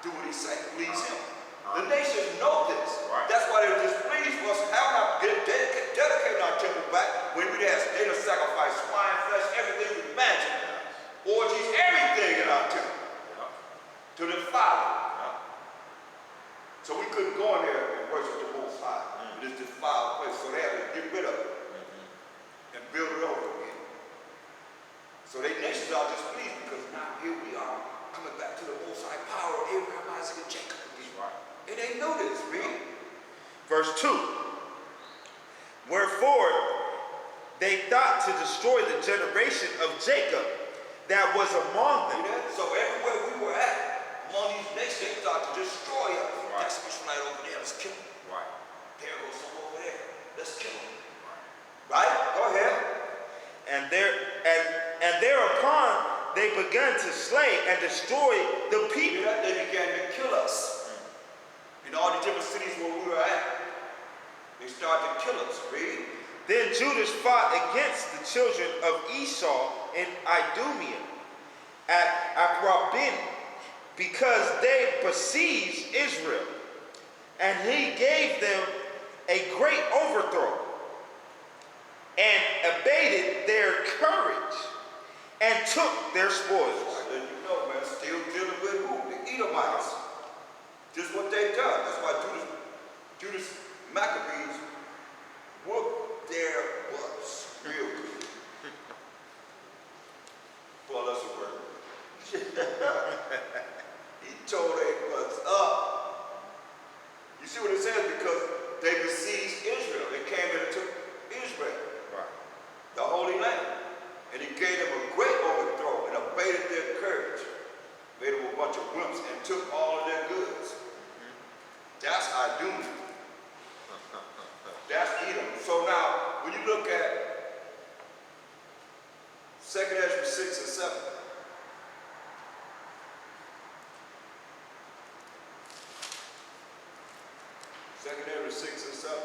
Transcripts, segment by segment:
do what he said, please him. The nations know this. Right. That's why they're displeased with us having our dedicating our temple back when we had to sacrifice swine flesh, everything we imagine. Orgies, everything in our temple. To defile it. So we couldn't go in there and worship the Most High. This defiled place. So they had to get rid of it and build it over again. So they nations are displeased because now here we are coming back to the Most High power of Abraham, Isaac, and Jacob again. Right. And they know this, read. Verse 2. Wherefore they thought to destroy the generation of Jacob that was among them. So everywhere we were at, among these nations, they thought to destroy us. Right. That's an Israelite over there, let's kill him. Right. There goes some over there, let's kill him. Right? Go ahead. And thereupon they began to slay and destroy the people. They began to kill us. In all the different cities where we were at, they started to kill us. Read. Then Judas fought against the children of Esau in Idumea at Akrabim, because they besieged Israel, and he gave them a great overthrow, and abated their courage, and took their spoils. Let you know, man, still dealing with who? The Edomites. Just what they've done. That's why Judas Maccabees whooped their butts real good. Well, that's a word. He tore their butts up. You see what it says? Because they besieged Israel. They came in and took Israel. Right. The Holy Land. And he gave them a great overthrow and abated their courage. Made them a bunch of wimps and took all of their goods. That's Idumea. That's Edom. So now, when you look at 2 Ezra 6 and 7, Ezra 6 and 7.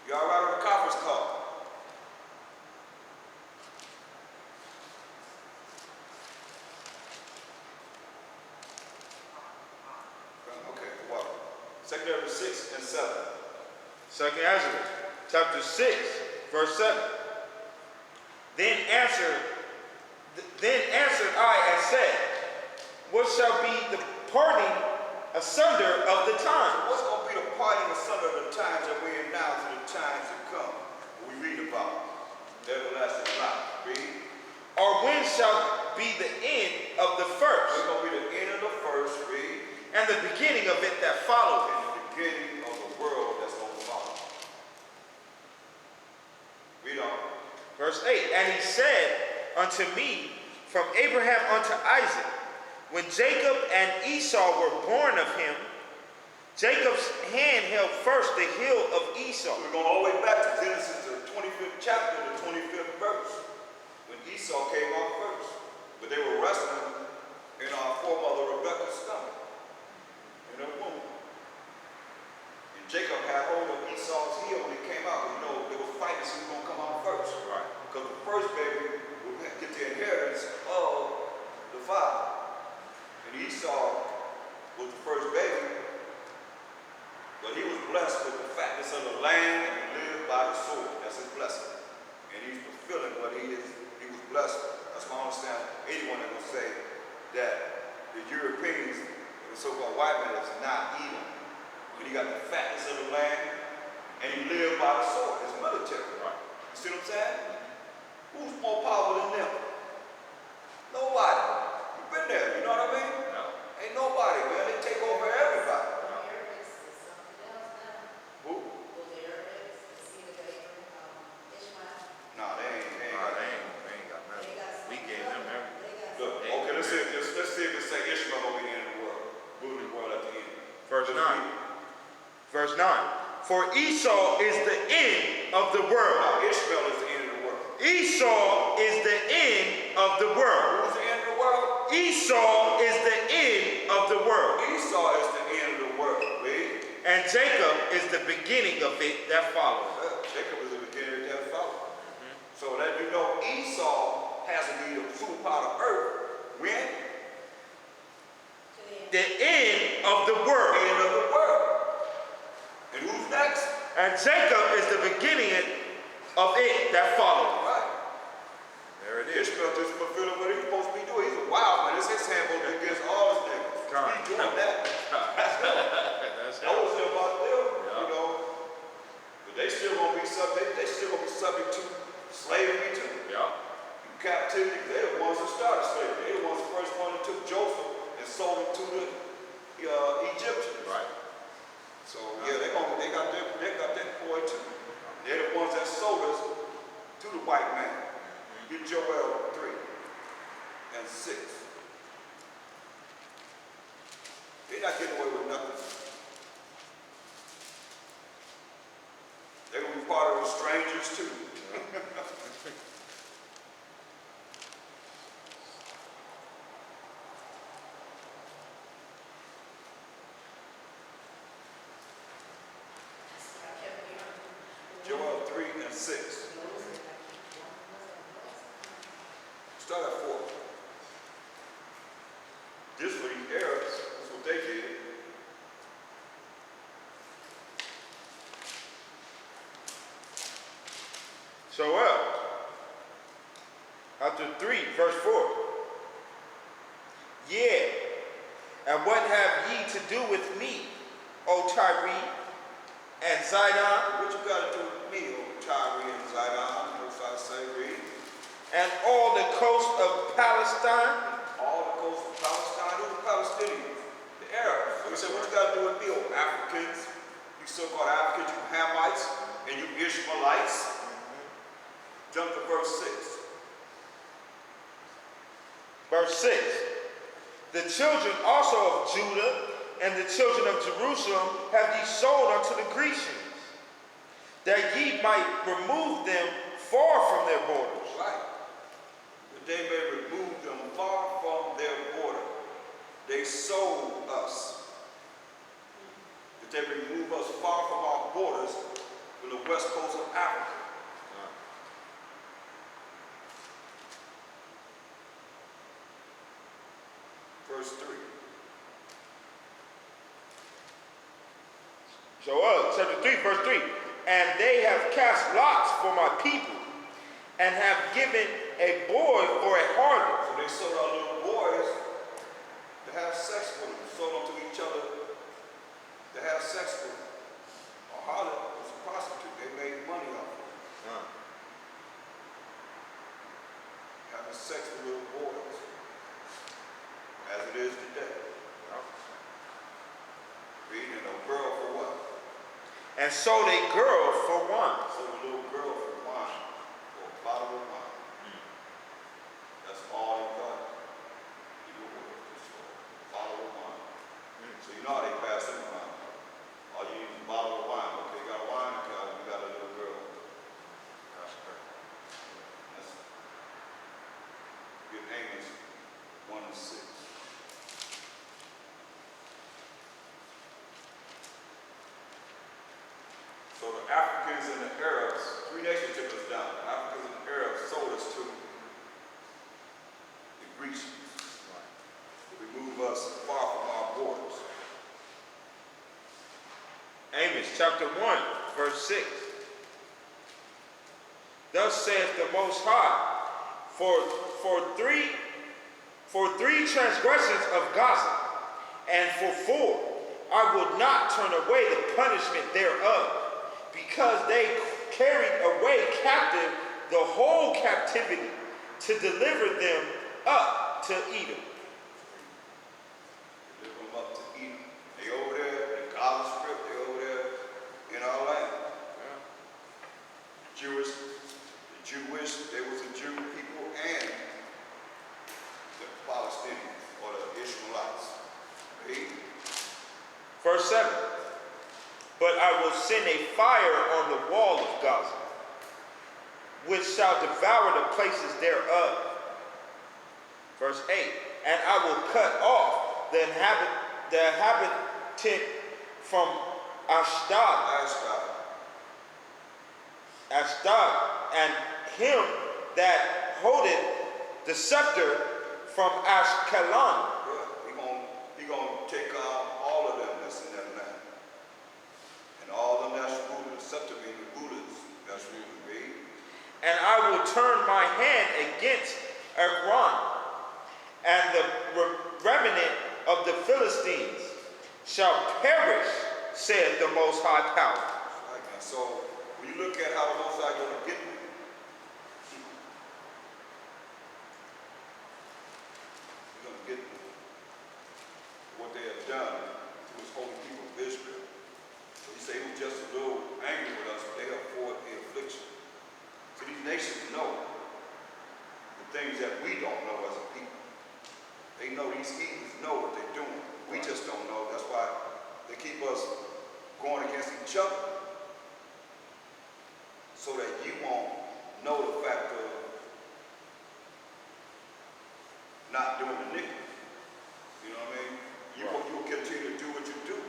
You all right on the conference call? Okay, what? 2 Ezra 6 and 7. 2 Ezra chapter 6, verse 7. Then answered I and said, what shall be the parting asunder of the times? What's going to be the parting asunder of the times that we're in now to the times to come? We read about the everlasting life. Read. Or when shall be the end of the first? It's going to be the end of the first. Read. And the beginning of it that followeth. And the beginning of the world that's going to follow. Read on. Verse 8. And he said unto me, from Abraham unto Isaac, when Jacob and Esau were born of him, Jacob's hand held first the heel of Esau. We're going all the way back to Genesis, the 25th chapter, the 25th verse, when Esau came out first. But they were wrestling in our foremother Rebekah's stomach, in her womb. And Jacob had hold of Esau's heel when he came out. You know, they were fighting, so he was going to come out first. Right. Because the first baby would get the inheritance of the father. And Esau was the first baby, but he was blessed with the fatness of the land and lived by the sword. That's his blessing. And he's fulfilling what he was blessed with. That's why I understand anyone that will say that the Europeans, the so-called white man, is not evil. But he got the fatness of the land and he lived by the sword. It's military. Right. You see what I'm saying? Who's more powerful than them? Nobody. You've been there, you know what I mean? No. Ain't nobody, man. They take over everybody. No. Who? No, they ain't got nothing. We gave them everything. Look, okay, let's see if it say Ishmael will be the end of the world. Ruling the world at the end. Verse 9. Verse 9. For Esau is the end of the world. No, Ishmael is the end of the world. Esau is the end of the world. Who's the end of the world? Esau is the end of the world. Esau is the end of the world. Read. And Jacob is the beginning of it that follows. Jacob is the beginning of it that follows. So that you know Esau has to be the superpower of earth when the end of the world. End of the world. And who's next? And Jacob is the beginning of it that followed. Right. There it is. Ishmael just fulfilling what he's supposed to be doing. He's a wild man. It's his handbook against all his niggas. He's doing that. That's That was about them, Yeah. you know. But they still gonna be subject. They still gonna be subject to slavery too. Yeah. Captivity. They're the ones that started slavery. They're the ones the first one that took Joseph and sold him to the Egyptians. Right. So yeah, they got that boy too. They're the ones that sold us to the white man. Get Joel 3 and 6. They're not getting away with nothing. They're gonna be part of the strangers too. Joel 3 and 6. Start at 4. This for these Arabs, that's what they did. So after 3, verse 4. Yeah, and what have ye to do with me, O Tyre and Zidon, What you got to do with me, O Tyre and Zidon? Most I say, read. and all the coast of Palestine? All the coast of Palestine. Who's the Palestinians? The Arabs. So he said, what you got to do with me, O Africans? You so-called Africans, you Hamites, and you Ishmaelites. Jump to verse 6. Verse 6. The children also of Judah and the children of Jerusalem have ye sold unto the Grecians, that ye might remove them far from their borders. Right. That they may remove them far from their border. They sold us. That they remove us far from our borders from the west coast of Africa. Verse 3. So chapter 3, verse 3. And they have cast lots for my people, and have given a boy for a harlot. So they sold our little boys to have sex with them. Sold them to each other to have sex with them. A harlot was a prostitute. They made money off of it. Having sex with little boys. As it is today. Reading a girl for what? And sold a girl for wine. Sold a little girl for wine. For a bottle of wine. That's all they got. You know what? Just a bottle of wine. So you know how they pass them around. All you need is a bottle of wine. Okay, you got a wine, you got a little girl. That's correct. That's good. Amos 1 and 6. So the Africans and the Arabs, 3 nations took us down. The Africans and the Arabs sold us to the Grecians. They remove us far from our borders. Amos chapter 1, verse 6. Thus saith the Most High, for three transgressions of Gaza, and for 4, I will not turn away the punishment thereof, because they carried away captive the whole captivity, to deliver them up to Edom. Deliver them up to Edom. They over there in Gaza Strip, they over there in our land. The Jewish, they was the Jew people and the Palestinians or the Ishmaelites. Read. Verse 7. But I will send a fire on the wall of Gaza, which shall devour the places thereof. Verse 8. And I will cut off the inhabitant from Ashdod, and him that holdeth the scepter from Ashkelon. He gonna and I will turn my hand against Ekron, and the remnant of the Philistines shall perish, saith the Most High Power. Right, man. So when you look at how the Most High going to get me, he's going to get me what they have done to his holy people of Israel. So he say he was just a little angry with us, but they have fought the affliction. So these nations know the things that we don't know as a people. They know, these heathens know what they're doing. We just don't know. That's why they keep us going against each other, so that you won't know the fact of not doing the iniquity. You know what I mean? You will continue to do what you do.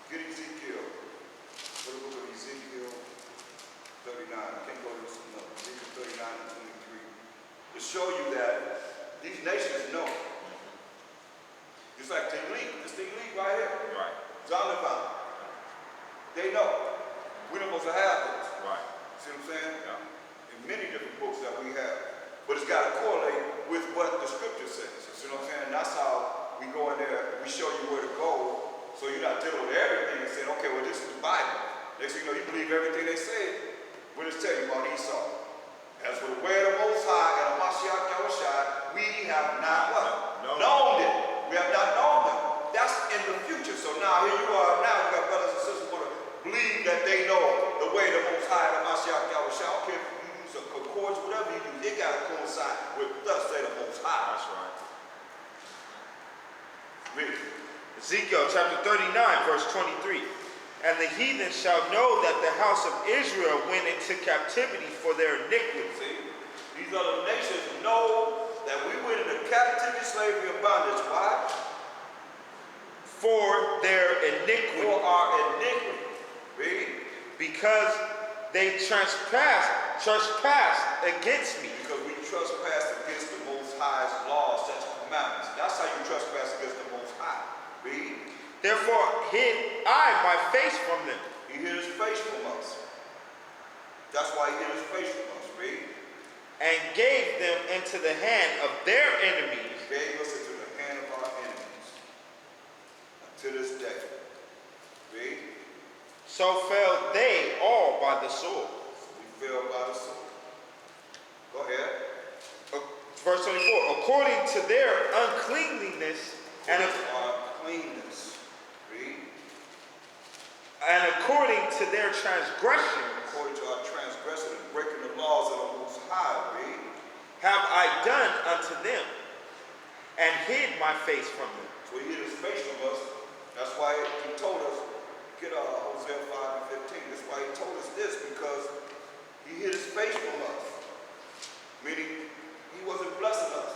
Get Ezekiel. Go to the book of Ezekiel 39. I can't go to this enough. Ezekiel 39 and 23. To show you that these nations know. Just like the elite. This the elite right here. Right. Zondervan. They know. We're not supposed to have this. Right. See what I'm saying? Yeah. In many different books that we have. But it's got to correlate with what the scripture says. You see what I'm saying? That's how we go in there, we show you where to go, so you're not dealing with everything and saying, okay, well, this is the Bible. Next thing you know, you believe everything they say. What it's telling you about Esau. As for the way of the Most High and the Mashiach Yahushua, we have not what? Known it. We have not known them. That's in the future. So now here you are now, you got brothers and sisters who want to believe that they know the way of the Most High and the Mashiach Yahushua. I don't care if you use a concords, whatever you use, it got to coincide with thus say the Most High. That's right. Read. Ezekiel chapter 39, verse 23. And the heathen shall know that the house of Israel went into captivity for their iniquity. See, these other nations know that we went into captivity, slavery, and bondage. Why? For their iniquity. For our iniquity. Read. Because they trespassed against me. Because we trespassed against the Most High's laws, statutes, and commandments. That's how you trespass against the Most High. Read. Therefore hid I my face from them. He hid his face from us. That's why he hid his face from us. Read. And gave them into the hand of their enemies. He gave us into the hand of our enemies. Until this day. Read. So fell they all by the sword. So we fell by the sword. Go ahead. Verse 24. According to their uncleanliness and our cleanness. And according to their transgressions, according to our transgression and breaking the laws of the Most High, read, have I done unto them, and hid my face from them. So he hid his face from us. That's why he told us, get Hosea 5 and 15. That's why he told us this, because he hid his face from us. Meaning, he wasn't blessing us.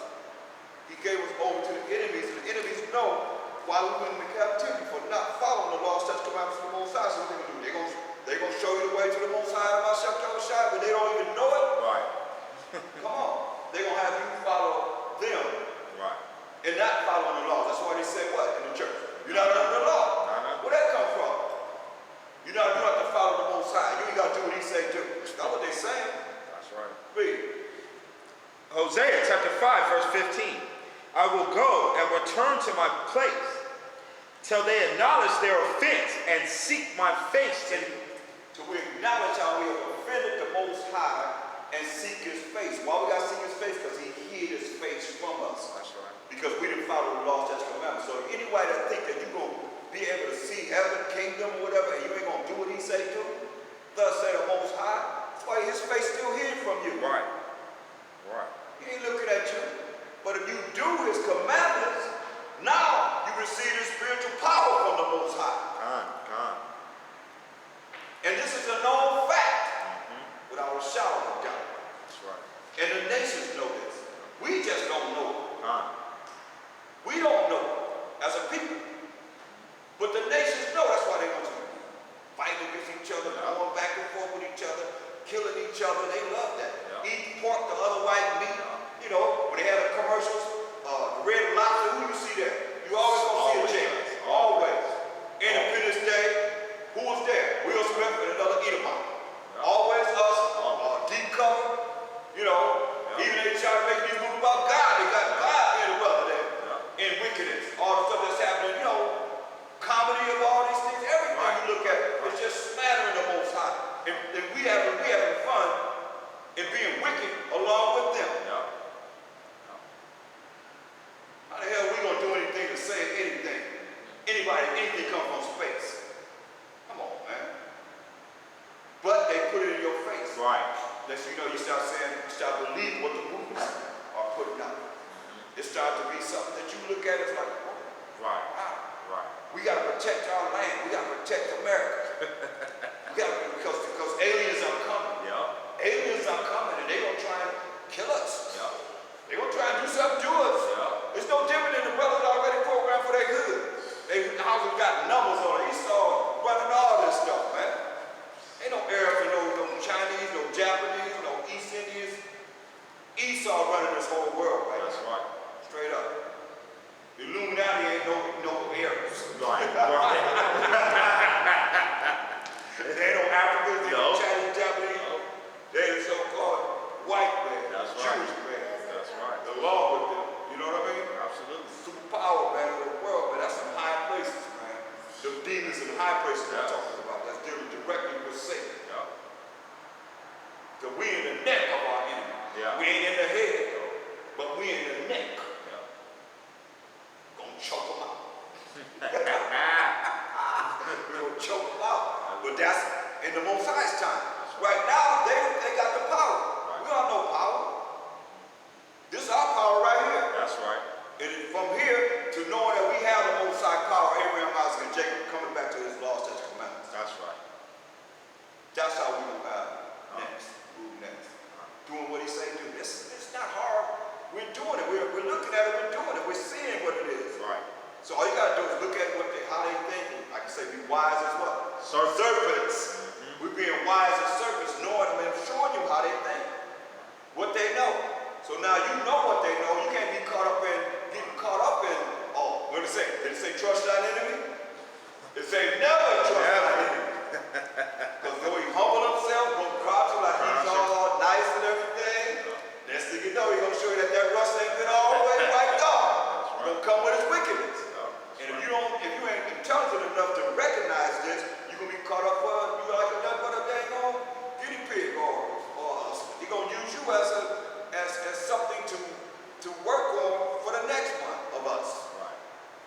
He gave us over to the enemies, and the enemies know why we went into captivity for not following the law, statutes, commandments of the Most High. So what they do? They're going to show you the way to the Most High, Mashiach Yahushua, but they don't even know it. Right. Come on. They're going to have you follow them. Right. And not following the law. That's why they say what in the church? You're not under the law. Where that come from? You don't have to follow the Most High. You ain't got to do what he say do. That's what they saying. That's right. Read. Hosea chapter 5, verse 15. I will go and return to my place till they acknowledge their offense and seek my face. Till we acknowledge how we have offended the Most High and seek his face. Why we got to seek his face? Because he hid his face from us. That's right. Because we didn't follow the law, statutes, and commandments. So anybody that think that you're going to be able to see heaven, kingdom, or whatever, and you ain't going to do what he say do, thus say the Most High, that's why his face still hid from you. Right. Right. He ain't looking at you. But if you do his commandments, now you receive the spiritual power from the Most High. God. And this is a known fact without a shadow of doubt. That's right. And the nations know this. We just don't know it. We don't know it as a people. But the nations know. That's why they want to fight against each other, going back and forth with each other, killing each other. They love that. Yeah. Eat pork, the other white meat. You know, when they have the commercials, the red lobster, who you see there? You always gonna see a chick. anything come from space. Come on, man. But they put it in your face. Right. Next thing you know, you start saying, you start believing what the movies are putting out. It starts to be something that you look at, it's like, oh, Right. wow. Right. We got to protect our land. We got to protect America. because aliens are coming. Yeah. Aliens are coming and they're going to try and kill us. Yeah. They're going to try and do something to us. Yeah. It's no different than the brothers already programmed for their hood. They houses got numbers on it. Esau running all this stuff, man. Ain't no Arabs, no Chinese, no Japanese, no East Indians. Esau running this whole world, right? That's right. Straight up. The Illuminati ain't no Arabs. Right. They ain't no Africans, they ain't no Chinese, Japanese. No. They the so-called white man, That's right. Jewish man. That's right. The law with them. You know what I mean? Absolutely. Superpower, man, of the world, man. That's some high places, man. The demons in high places I'm talking about. That's dealing directly with Satan. Yeah. Because we in the neck of our enemy. Yeah. We ain't in the head, but we in the neck. Yeah. Gonna choke them out. We're gonna choke them out. But that's in the Most High's time. Right now, they got the power. Right. We don't know power. This is our power right here. That's right. And from here to knowing that we have the Most High power, Abraham, Isaac, and Jacob coming back to his laws, statutes, and commandments. That's right. That's how we will have next. Move next. Doing what he say do. It's not hard. We're doing it. We're looking at it. We're doing it. We're seeing what it is. Right. So all you gotta do is look at how they think. I can say be wise as what? Serpents. We're being wise as serpents, knowing them and showing you how they think, what they know. So now you know what they know. You can't be getting caught up in. Oh, what did it say? Did it say trust thy enemy? It say never trust thy enemy. Because though he humble himself, gonna crouch you like he's all nice and everything. Next thing you know, he's gonna show you that rust ain't been all the way right down. He's gonna come with his wickedness. And if you ain't intelligent enough to recognize this, you're gonna be caught up for you like nothing but a dang on guinea pig, or he's gonna use you as something to work on for the next one of us. Right.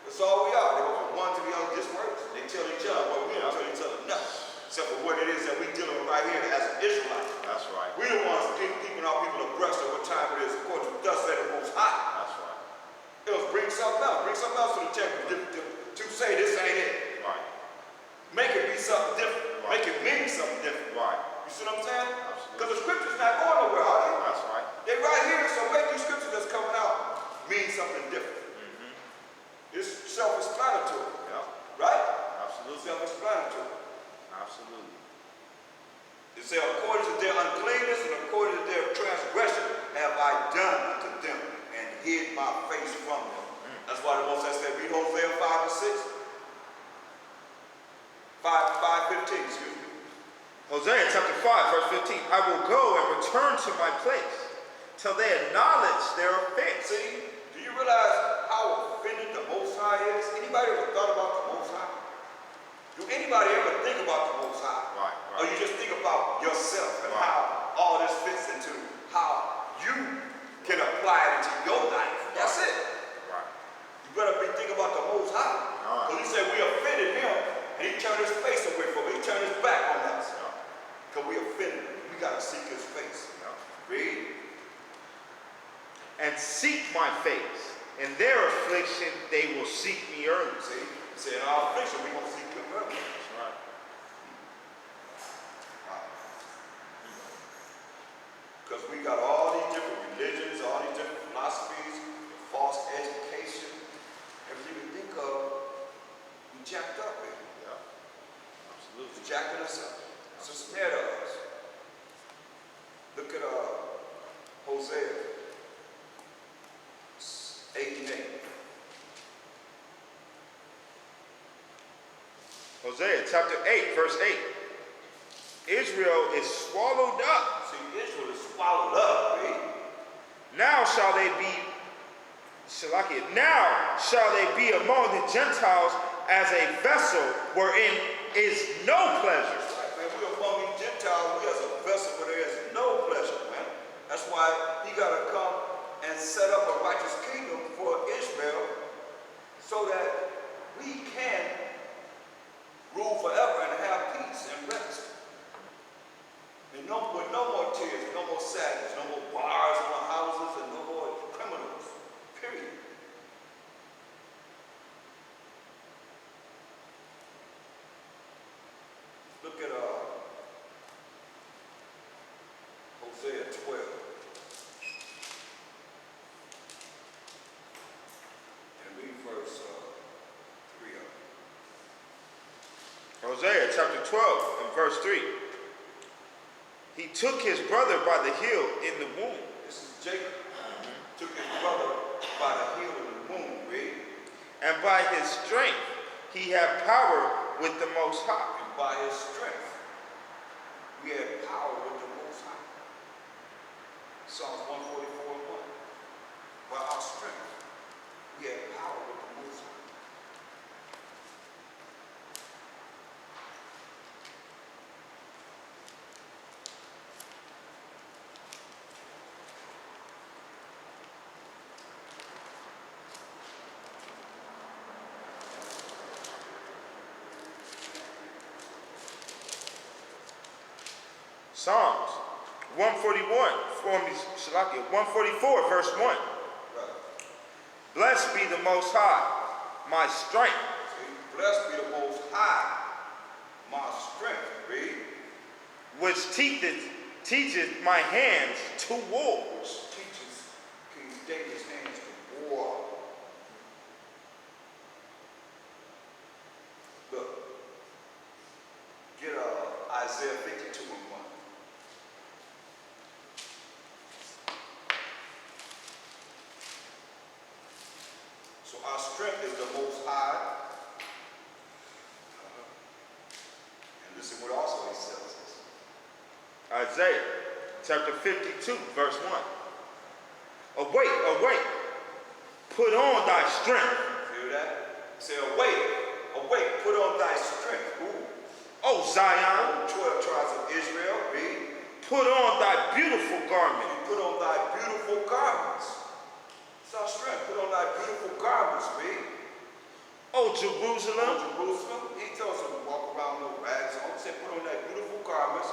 That's all we are. They go from one to the other, just works. They tell each other, well, we don't tell each other nothing, except for what it is that we dealing with right here as an Israelite. That's right. We the ones keeping our people abreast of what time it is, according to thus said the Most High. That's right. It'll bring something else to the temple to say this ain't it. Right. Make it be something different. Right. Make it mean something different. Right. You see what I'm saying? Absolutely. Because the scripture's not going nowhere, are they? That's right. They're right here, so make these scriptures that's coming out mean something different. It's self-explanatory. Yeah. Right? Absolutely. Self-explanatory. Absolutely. It says, according to their uncleanness and according to their transgression have I done unto them and hid my face from them. That's why the Most High said, read Hosea 5 and 6. 5:15, excuse me. Hosea chapter 5, verse 15. I will go and return to my place till they acknowledge their offense. See, do you realize how offended the Most High is? Anybody ever thought about the Most High? Do anybody ever think about the Most High? Right. Or you just think about yourself and how all this fits into how you can apply it into your life? That's it. Right. You better be thinking about the Most High. Because he said we offended him and he turned his face away from us. He turned his back on us. Because we offended him. We got to seek his face. Read. And seek my face. In their affliction, they will seek me early. See? He said in our affliction, we're going to seek him early. That's right. Because we got all these different religions, all these different philosophies, false education. Everything we think of, we jacked up in. Yeah. Absolutely. It's jacking us up. It's a snare to us. Look at Hosea 8 and 8. Hosea chapter 8, verse 8. Israel is swallowed up. See, Israel is swallowed up, right? Now shall they be, now shall they be among the Gentiles as a vessel wherein is no pleasure. That's right, man. We're among these Gentiles. We as a vessel where there is no pleasure, man. That's why he got to come and set up a righteous kingdom for Israel so that we can tears, no more sadness, no more bars on our houses, and no more criminals. Period. Look at Hosea 12. And read verse 3 of it. Hosea chapter 12 and verse 3. He took his brother by the heel in the womb. This is Jacob. Took his brother by the heel in the womb. Read. And by his strength he had power with the Most High. And by his strength, we have power with the Most High. Psalms 144 and 1. By our strength, we have power with the Most High. Psalms 141, 144, verse 1. Right. Blessed be the Most High, my strength, See, blessed be the Most High, my strength. Read. which teacheth my hands to wars. Teaches King David's hands to war. Look. Get Isaiah 52 and 1. So our strength is the Most High. And this is what also he tells us. Isaiah chapter 52, verse 1. Awake, awake, put on thy strength, Hear that? Say, awake, awake, put on thy strength. Ooh. O Zion, 12 tribes of Israel, read. put on thy beautiful garment. And put on thy beautiful garments. It's our strength. Put on thy beautiful garments, read. O Jerusalem, Jerusalem, he tells them to walk around with rags on. He said, put on thy beautiful garments